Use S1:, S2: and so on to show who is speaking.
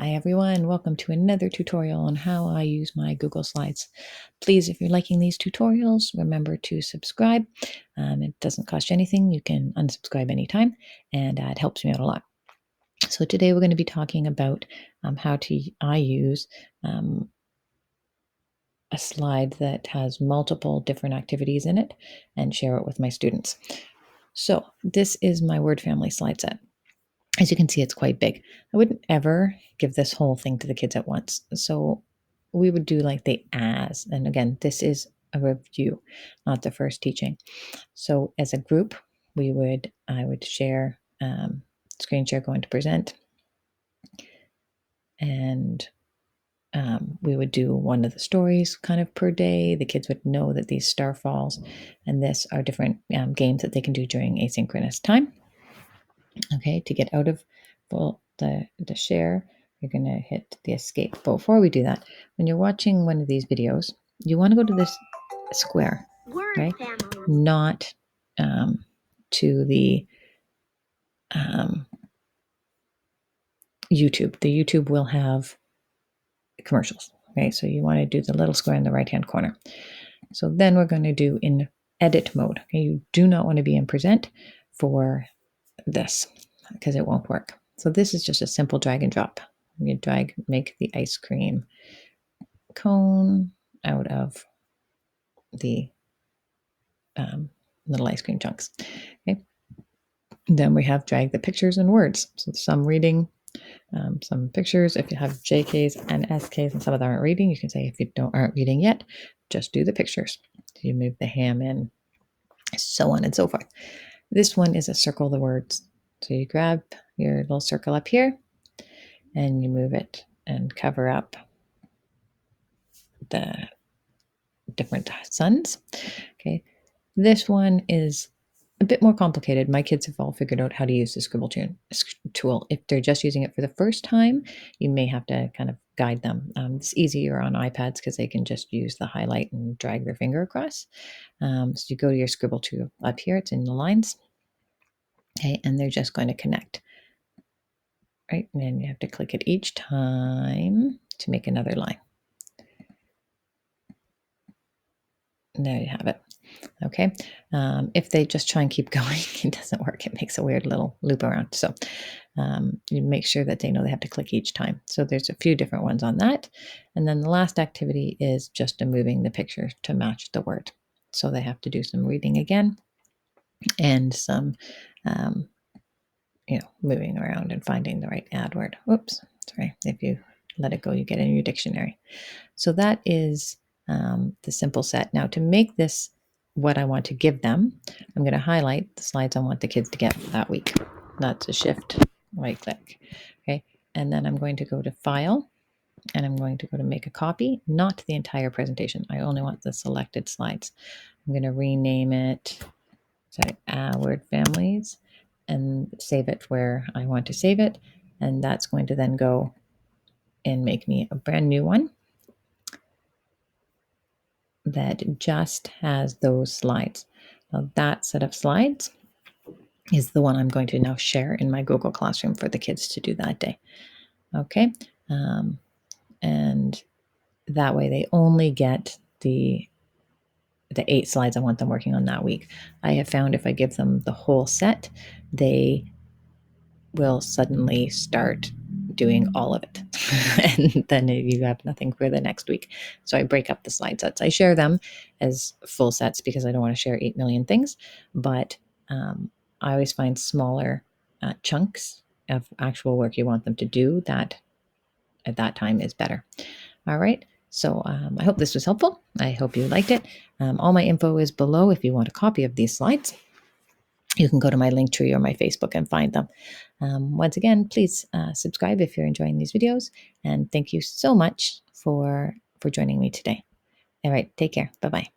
S1: Hi everyone, welcome to another tutorial on how I use my Google Slides. Please, if you're liking these tutorials, remember to subscribe. It doesn't cost you anything. You can unsubscribe anytime, and it helps me out a lot. So today we're going to be talking about how I use a slide that has multiple different activities in it and share it with my students. So this is my word family slide set. As you can see, it's quite big. I wouldn't ever give this whole thing to the kids at once. So we would do like the as. And again, this is a review, not the first teaching. So as a group, I would share, screen share, going to present. And we would do one of the stories kind of per day. The kids would know that these Starfalls and this are different games that they can do during asynchronous time. Okay, to get out of the share, you're going to hit the escape. But before we do that, when you're watching one of these videos, you want to go to this square, right? Not to the YouTube. The YouTube will have commercials, okay? So you want to do the little square in the right-hand corner. So then we're going to do in edit mode. Okay? You do not want to be in present for this because it won't work. So this is just a simple drag and drop. You make the ice cream cone out of the little ice cream chunks. Okay. Then we have drag the pictures and words. So some reading, some pictures. If you have JKs and SKs and some of them aren't reading, you can say if you aren't reading yet, just do the pictures. So you move the ham in, so on and so forth. This one is a circle the words. So you grab your little circle up here and you move it and cover up the different suns. Okay. This one is a bit more complicated. My kids have all figured out how to use the Scribble tool. If they're just using it for the first time, you may have to kind of guide them. It's easier on iPads because they can just use the highlight and drag their finger across. So you go to your Scribble tool up here, it's in the lines. Okay, and they're just going to connect. Right, and then you have to click it each time to make another line. And there you have it. Okay. If they just try and keep going, it doesn't work. It makes a weird little loop around. So you make sure that they know they have to click each time. So there's a few different ones on that. And then the last activity is just moving the picture to match the word. So they have to do some reading again and some, moving around and finding the right add word. Oops, sorry. If you let it go, you get in your dictionary. So that is the simple set. Now to make this what I want to give them, I'm going to highlight the slides I want the kids to get that week. That's a shift, right click. Okay. And then I'm going to go to file and I'm going to go to make a copy, not the entire presentation. I only want the selected slides. I'm going to rename it, word families, and save it where I want to save it. And that's going to then go and make me a brand new one that just has those slides. Now that set of slides is the one I'm going to now share in my Google Classroom for the kids to do that day. Okay. And that way they only get the 8 slides I want them working on that week. I have found if I give them the whole set, they will suddenly start doing all of it. And then you have nothing for the next week. So I break up the slide sets. I share them as full sets because I don't want to share 8 million things. But I always find smaller chunks of actual work you want them to do that at that time is better. All right. So I hope this was helpful. I hope you liked it. All my info is below if you want a copy of these slides. You can go to my Linktree or my Facebook and find them. Once again, please subscribe if you're enjoying these videos. And thank you so much for joining me today. All right, take care. Bye-bye.